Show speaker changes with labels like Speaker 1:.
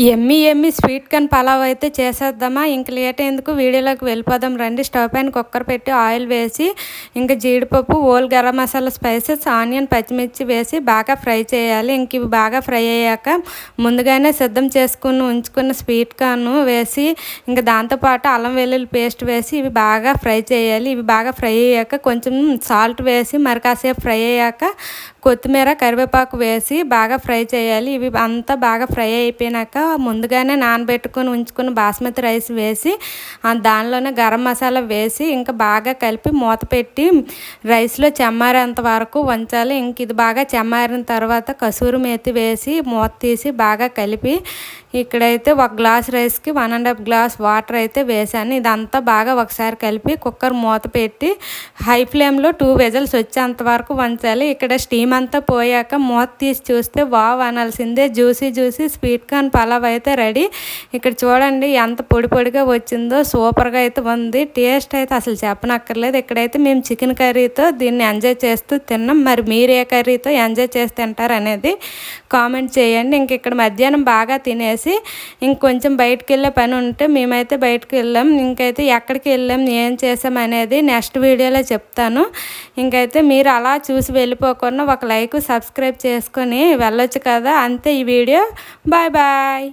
Speaker 1: ఎమ్మి ఎమ్మి sweet corn pulao అయితే చేసేద్దామా. ఇంక లేట్ ఎందుకు, వీడియోలోకి వెళ్ళిపోదాం రండి. స్టవ్ పైన కుక్కర్ పెట్టి ఆయిల్ వేసి ఇంకా జీడిపప్పు, whole garam masala, spices, onion, పచ్చిమిర్చి వేసి బాగా ఫ్రై చేయాలి. ఇంక ఇవి బాగా ఫ్రై అయ్యాక ముందుగానే సిద్ధం చేసుకుని ఉంచుకున్న స్వీట్ కార్న్ వేసి ఇంకా దాంతోపాటు అల్లం వెల్లుల్లి పేస్ట్ వేసి ఇవి బాగా ఫ్రై చేయాలి. ఇవి బాగా ఫ్రై అయ్యాక కొంచెం సాల్ట్ వేసి మరి కాసేపు ఫ్రై అయ్యాక కొత్తిమీర, కరివేపాకు వేసి బాగా ఫ్రై చేయాలి. ఇవి అంతా బాగా ఫ్రై అయిపోయినాక ముందుగానే నానబెట్టుకొని ఉంచుకున్న బాస్మతి రైస్ వేసి దానిలోనే గరం మసాలా వేసి ఇంకా బాగా కలిపి మూత పెట్టి రైస్లో చెమ్మారేంత వరకు ఉంచాలి. ఇంక ఇది బాగా చెమ్మారిన తర్వాత కసూరి మేతి వేసి మూత తీసి బాగా కలిపి ఇక్కడైతే 1 గ్లాస్ రైస్కి 1.5 గ్లాస్ వాటర్ అయితే వేసాను. ఇదంతా బాగా ఒకసారి కలిపి కుక్కర్ మూత పెట్టి హై ఫ్లేమ్లో 2 విజిల్స్ వచ్చేంత వరకు ఉంచాలి. ఇక్కడ స్టీమ్ అంతా పోయాక మూత తీసి చూస్తే వావ్ అనాల్సిందే, juicy juicy sweet corn pulao అయితే రెడీ. ఇక్కడ చూడండి ఎంత పొడి పొడిగా వచ్చిందో, సూపర్గా అయితే ఉంది. టేస్ట్ అయితే అసలు చెప్పనక్కర్లేదు. ఇక్కడైతే మేము చికెన్ కర్రీతో దీన్ని ఎంజాయ్ చేస్తూ తిన్నాం. మరి మీరు ఏ కర్రీతో ఎంజాయ్ చేసి తింటారు అనేది కామెంట్ చేయండి. ఇంక ఇక్కడ మధ్యాహ్నం బాగా తినేసి ఇంకొంచెం బయటకు వెళ్ళే పని ఉంటే మేమైతే బయటకు వెళ్ళాం. ఇంకైతే ఎక్కడికి వెళ్ళాం, ఏం చేసాం అనేది నెక్స్ట్ వీడియోలో చెప్తాను. ఇంకైతే మీరు అలా చూసి వెళ్ళిపోకుండా ఒక లైక్, సబ్స్క్రైబ్ చేసుకొని వెళ్ళొచ్చు కదా. అంతే ఈ వీడియో. Bye bye.